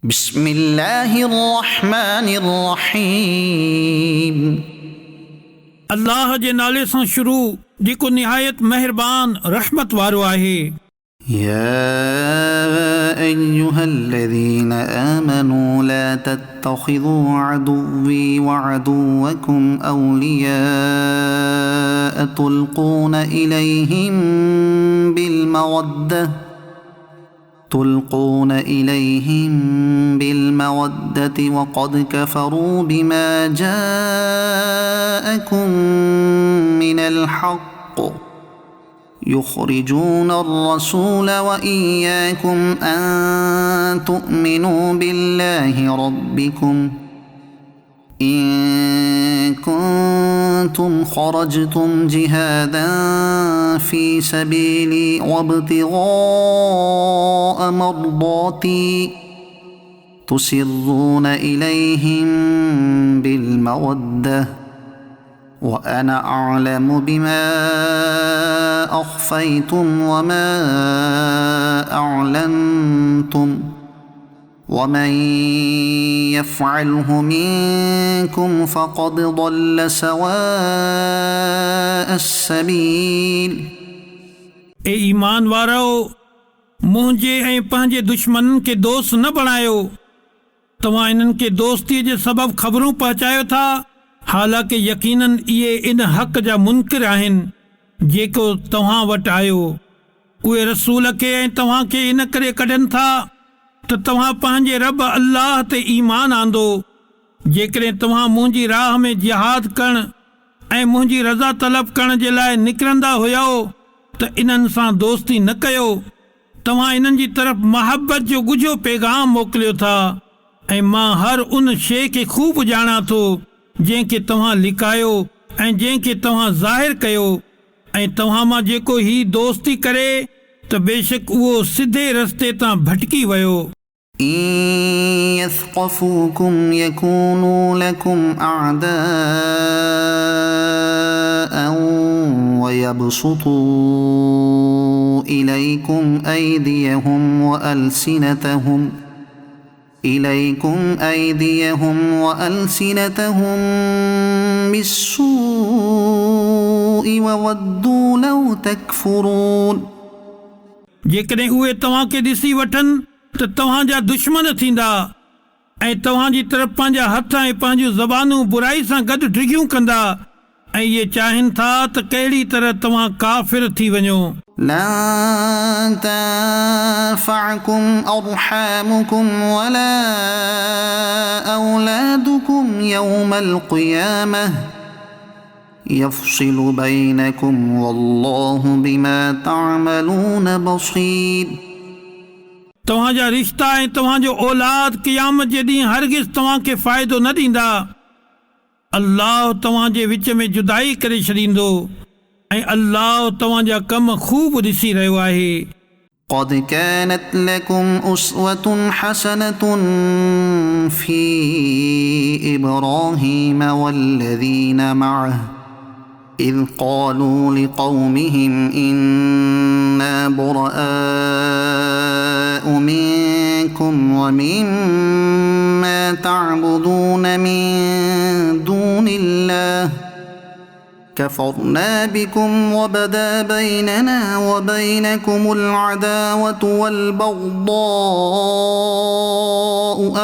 بسم الله الرحمن الرحيم अल्लाह जे नाले सां शुरू जेको निहायत मेहरबान रहमत वारो आहे। يا أيها الذين آمنوا لا تتخذوا عدوي وعدوكم أولياء تلقون إليهم بالمودة وقد كفروا بما جاءكم من الحق يخرجون الرسول وإياكم أن تؤمنوا بالله ربكم إن كنتم خرجتم جهادا في سبيلي وابتغاء مرضاتي تسرون إليهم بالمودة وأنا أعلم بما أخفيتم وما أعلنتم ومن يفعله منكم فقد ضل سواء السبيل। ए ईमान वारो, मुंहिंजे ऐं पंहिंजे दुश्मननि खे दोस्त न बणायो। तव्हां इन्हनि खे दोस्तीअ जे सबबु ख़बरूं पहुचायो था, हालांकि यकीनन इहे इन हक़ जा मुनकिर आहिनि जेको तव्हां वटि आयो। उहे रसूल खे ऐं तव्हां खे इन करे कढनि था त तव्हां पंहिंजे रब अल्लाह ते ईमान आंदो। जेकॾहिं तव्हां मुंहिंजी राह में जिहाद करण ऐं मुंहिंजी रज़ा तलब करण जे लाइ निकिरंदा हुयो त इन्हनि सां दोस्ती न कयो। तव्हां इन्हनि जी तरफ़ मोहबत जो ॻुझो पैगाम मोकिलियो था ऐं मां हर उन शइ खे ख़ूब ॼाणा थो जंहिंखे तव्हां लिकायो ऐं जंहिंखे तव्हां ज़ाहिर कयो। ऐं तव्हां मां जेको ही दोस्ती करे त बेशक उहो सिधे रस्ते तां भटकी वियो। إن يثقفوكم يكونوا لكم أعداء ويبسطوا إليكم أيديهم وألسنتهم بالسوء وودوا لو تكفرون। जेकॾहिं उहे तव्हां खे ॾिसी वठनि त तव्हांजा दुश्मन थींदा ऐं तव्हांजी तरफ़ पंहिंजा हथ ऐं पंहिंजूं ज़बानूं बुराई सां गॾु डिघियूं कंदा ऐं इहे चाहिनि था त कहिड़ी तरह तव्हां काफ़िर थी वञो। لن تنفعكم أرحامكم ولا أولادكم يوم القيامة يفصل بينكم والله بما تعملون بصير। तव्हांजा रिश्ता ऐं तव्हांजो औलाद क़यामत जे ॾींहुं हरगिज़ तव्हां खे फ़ाइदो न ॾींदा। अल्लाह तव्हांजे विच में जुदाई करे छॾींदो ऐं अल्लाह तव्हांजा कम ख़ूब ॾिसी रहियो आहे। قد كانت لكم أسوة حسنة في إبراهيم والذين معه إذ قالوا لقومهم إنا براء منكم ومما تعبدون من دون الله كفرنا بكم وبدا بيننا وبينكم العداوة والبغضاء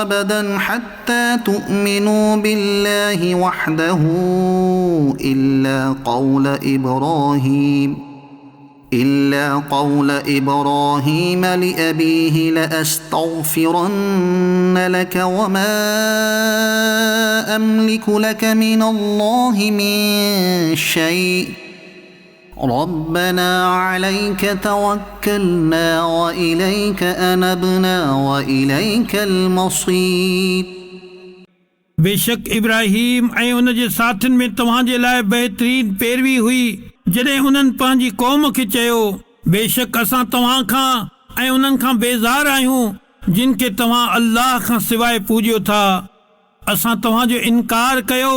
أبدا حتى تؤمنوا بالله وحده إلا قول إبراهيم لأبيه لأستغفرن لك وما أملك لك من الله من شيء ربنا عليك توكلنا وإليك أنبنا وإليك المصير। बेशक इब्राहिम ऐं उन जे साथियुनि में तव्हांजे लाइ बहितरीन पैरवी हुई जॾहिं उन्हनि पंहिंजी क़ौम खे चयो, बेशक असां तव्हां खां ऐं उन्हनि खां बेज़ार आहियूं जिन खे तव्हां अल्लाह खां सवाइ पूॼियो था। असां तव्हांजो इनकार कयो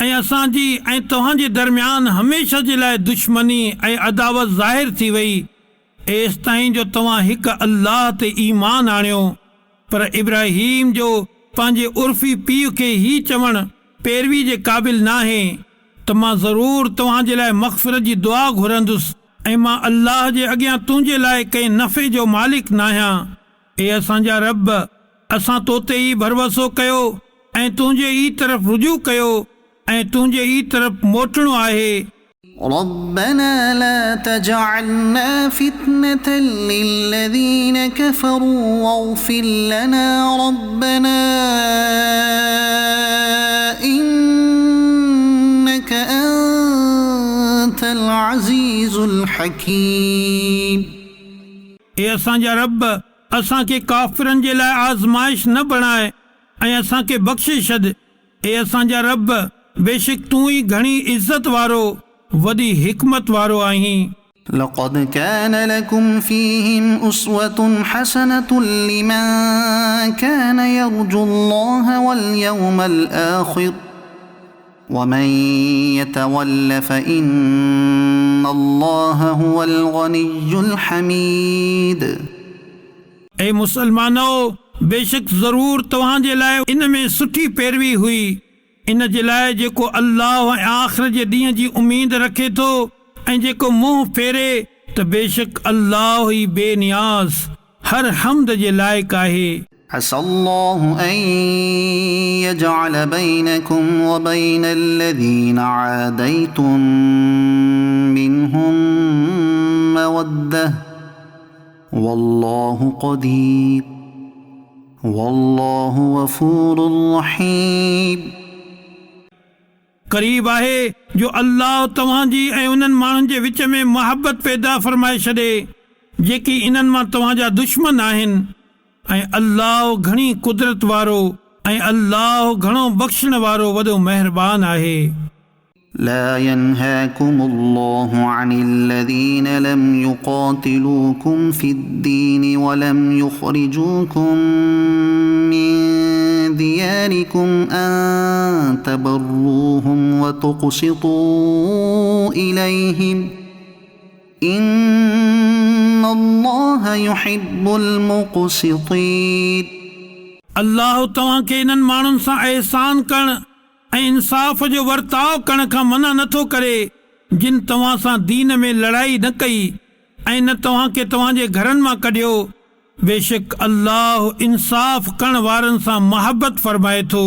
ऐं असांजी ऐं तव्हांजे दरमियान हमेशह जे लाइ दुश्मनी ऐं अदावत ज़ाहिर थी वई एसि ताईं जो तव्हां हिकु अल्लाह ते ईमान आणियो पर इब्राहीम जो पंहिंजे उर्फ़ी पीउ खे ही चवणु पैरवी जे क़ाबिल नाहे त मां ज़रूरु तव्हांजे लाइ मग़फ़िरत जी दुआ घुरंदुसि ऐं मां अल्लाह जे अॻियां तुंहिंजे लाइ कंहिं नफ़े जो मालिक नाहियां। ए असांजा रब, असां तो ते ई भरवसो कयो ऐं तुंहिंजे ई तरफ़ रुजू कयो ऐं तुंहिंजे ई तरफ़ मोटणो आहे। ربنا لا تجعلنا فتنة للذين كفروا واغفر لنا ربنا إنك أنت العزيز الحكيم। ए असांजा रब, असांखे काफ़िरनि जे लाइ आज़माइश न बणाए ऐं असांखे बख़्शे छॾ। ए असांजा रब, बेशक तूं ई घणी इज़त वारो वॾी हिकमत वारो आहीं। لقد كان لكم فيهم أسوة حسنة لمن كان يرجو الله واليوم الآخر ومن يتول فإن الله هو الغني الحميد। ए मुसलमानो, बेशक ज़रूर तव्हांजे लाइ इन में सुठी पैरवी हुई, इन जे लाइ जेको अल्लाह ऐं आख़िरत जे ॾींहं जी उमेद रखे थो ऐं जेको मुंहुं फेरे त बेशक अल्लाह ई बेनियाज़ हर हम्द जे लाइक़ आहे। عسى الله أن يجعل بينكم وبين الذين عاديتم منهم مودة والله قدير والله غفور رحيم। क़रीब आहे जो अल्लाह तव्हांजी ऐं उन्हनि माण्हुनि जे विच में मुहबत पैदा फ़रमाए छॾे जेकी इन्हनि मां तव्हांजा दुश्मन आहिनि ऐं अल्लाह घणी कुदरत वारो ऐं अल्लाह घणो बख़्शण वारो वॾो महिरबान आहे। لا ينهاكم الله عن الذين لم يقاتلوكم في الدين ولم يخرجوكم من دياركم أن تبروهم وتقسطوا إليهم إن الله يحب المقسطين। अल्लाह तव्हांखे इन्हनि माण्हुनि सां एहसान करणु ऐं इंसाफ़ जो वर्ताव करण खां मना नथो करे जिन तव्हां सां दीन में लड़ाई न कई ऐं न तव्हांखे तव्हांजे घरनि मां कढियो। बेशक अल्लाह इंसाफ़ करण वारनि सां मुहबत फ़रमाए थो।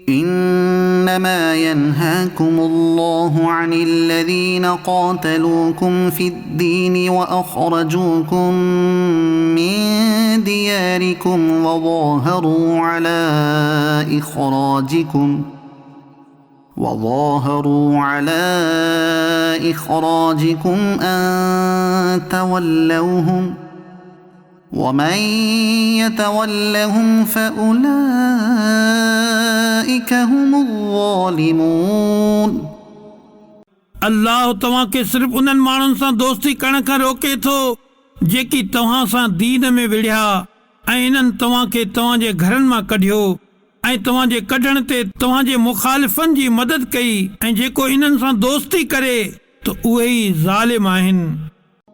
إنما ينهاكم الله عن الذين قاتلوكم في الدين وأخرجوكم من دياركم وظاهروا على إخراجكم أن تولوهم ومن يتولهم فأولئك هم الظالمون। अल्लाह तव्हांखे सिर्फ़ उन्हनि माण्हुनि सां दोस्ती करण खां रोके थो जेकी तव्हां सां दीन में विढ़िया ऐं इन्हनि तव्हांखे तव्हांजे घरनि मां कढियो ऐं तव्हांजे कढण ते तव्हांजे मुखालिफ़नि जी मदद कई ऐं जेको इन्हनि सां दोस्ती करे त उहे ई ज़ालिम आहिनि।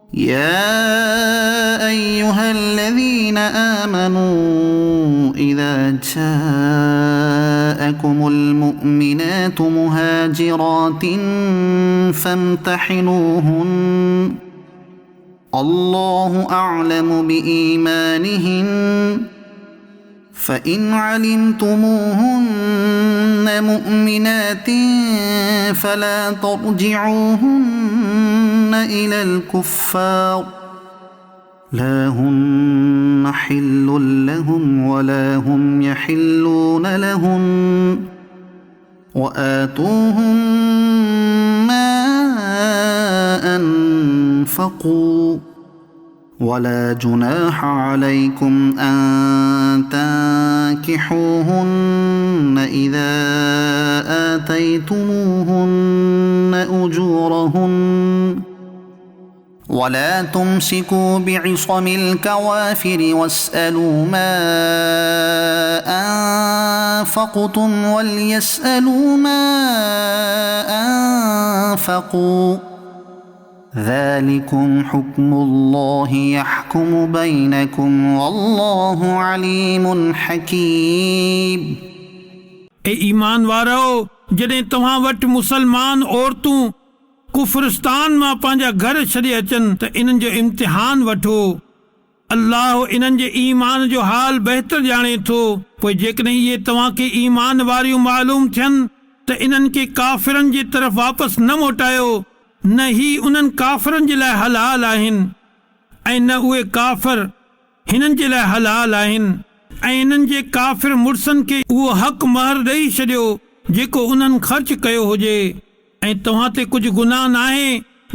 يا أيها الذين آمنوا إذا جاءكم المؤمنات مهاجرات فامتحنوهن الله أعلم بإيمانهن فإن علمتموهن مؤمنات فلا ترجعوهن إلى الكفار لا هن حل لهم ولا هم يحلون لهم وآتوهم ما أنفقوا ولا جناح عليكم أن تنكحوهن إذا آتيتموهن أجورهن ولا تمسكوا بعصم الكوافر واسألوا ما أنفقتم وليسألوا ما أنفقوا ذلكم حكم الله يحكم يحكم بينكم والله عليم حكيم. ए ईमान वारो, जॾहिं तव्हां वटि मुसलमान औरतूं कुफरस्तान मां पंहिंजा घर छॾे अचनि त इन्हनि जो इम्तिहान वठो. अल्लाह इन्हनि जे ईमान जो हाल बहितर ॼाणे थो. पोइ जेकॾहिं इहे तव्हांखे ईमान वारियूं मालूम थियनि त इन्हनि खे काफ़िरनि जे तरफ़ वापसि न मोटायो. न ही उन्हनि काफ़िरनि जे लाइ हलाल आहिनि ऐं न उहे काफ़िर हिननि जे लाइ हलाल आहिनि. ऐं इन्हनि जे काफ़िर मुड़सनि खे उहो हक़ महर ॾेई छॾियो जेको उन्हनि ख़र्च कयो हुजे. ऐं तव्हां ते कुझु गुनाह नाहे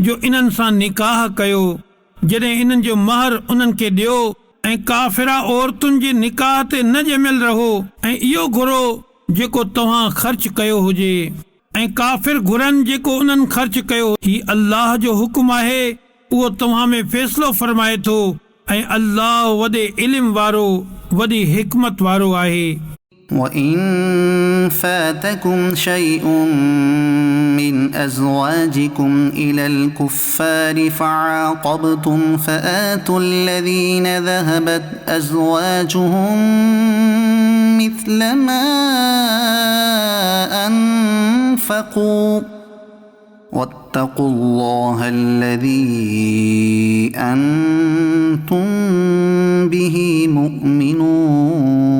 जो इन्हनि सां निकाह कयो जॾहिं इन्हनि जो महर उन्हनि खे ॾियो. ऐं काफ़िरा औरतुनि जे निकाह ते न ॼमियल रहो ऐं इहो घुरो जेको तव्हां ख़र्च कयो हुजे. ऐं काफ़िर घुरनि जेको उन्हनि ख़र्च कयो. ही अल्लाह जो हुकुम आहे, उहो तव्हां में फ़ैसिलो फरमाए थो. ऐं अल्लाह वॾे इल्म वारो, वॾी हिकमत वारो आहे. وإن فاتكم شيء من أزواجكم إلى الكفار فعاقبتم فآتوا الذين ذهبت أزواجهم مثل ما أنفقوا واتقوا الله الذي أنتم به مؤمنون.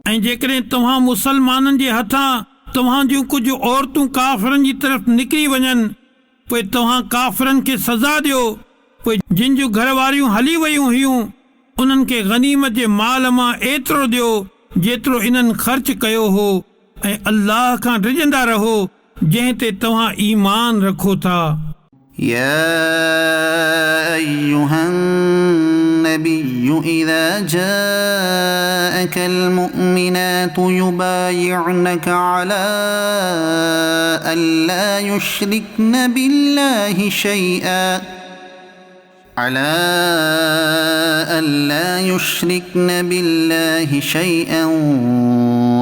ऐं जेकॾहिं तव्हां मुसलमाननि जे हथां तव्हां जूं कुझु औरतूं काफ़िरनि जी तरफ़ निकिरी वञनि, पोइ तव्हां काफ़िरनि खे सज़ा ॾियो. पोइ जिन जूं घर वारियूं हली वयूं हुयूं उन्हनि खे गनीमत जे माल मां एतिरो ॾियो जेतिरो इन्हनि ख़र्च कयो हो. ऐं अल्लाह खां डिॼंदा रहो जंहिं ते तव्हां ईमान रखो था. يا أيها النبي إذا جاءك المؤمنات يبايعنك على ألا يشركن بالله شيئا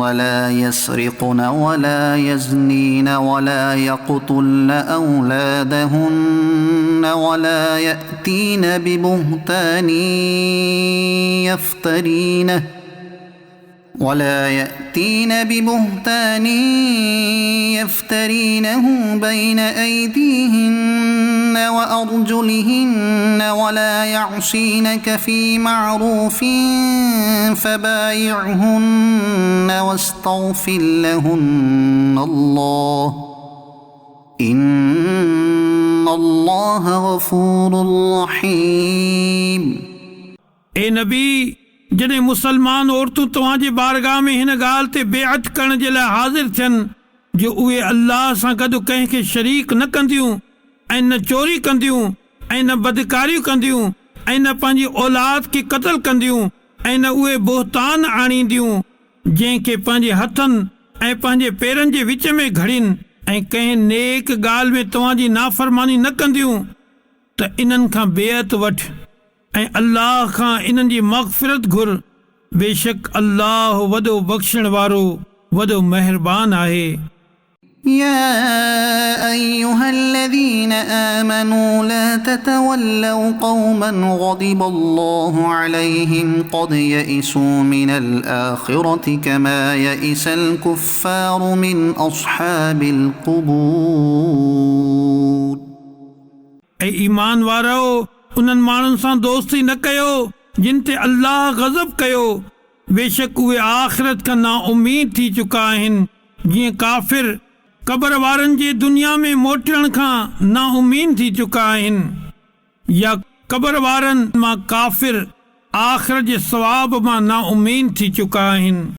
ولا يسرقن ولا يزنين ولا يقتلن أولادهن ولا يأتين ببهتان يفترينه بين أيديهن وأرجلهن ولا يعصينك في معروف فبايعهن واستغفر لهن الله إن الله غفور رحيم. ए नबी, जॾहिं मुसलमान औरतूं तव्हांजे बारगाह में हिन ॻाल्हि ते बेअत करण जे लाइ हाज़िर थियनि जो उहे अल्लाह सां गॾु कंहिंखे शरीक न कंदियूं ऐं न चोरी कंदियूं ऐं न बदकारियूं कंदियूं ऐं न पंहिंजी औलाद खे क़त्ल कंदियूं ऐं न उहे बोहतान आणींदियूं जंहिंखे पंहिंजे हथनि ऐं पंहिंजे पेरनि जे विच में घड़ीनि ऐं कंहिं नेक ॻाल्हि में तव्हांजी नाफ़रमानी न कंदियूं, त इन्हनि खां बेअत वठ ऐं अल्लाह खां इन्हनि जी मग़फ़िरत घुर. बेशक अल्लाह वॾो बख़्शण वारो, वॾो महिरबान आहे. يا أيها الذين آمنوا لا تتولوا قوما غضب الله عليهم قد يئسوا من الآخرة كما يئس الكفار من أصحاب القبور. ऐं ईमान वारो, उन्हनि माण्हुनि सां दोस्ती न कयो जिन ते अल्लाह गज़ब कयो. बेशक उहे आख़िरत खां ना उमीद थी चुका आहिनि जीअं काफ़िर क़बर वारनि जे दुनिया में मोटण खां ना उमीद थी चुका आहिनि, या क़बर वारनि मां काफ़िर आख़िरत जे सवाब मां ना उमीद थी चुका आहिनि.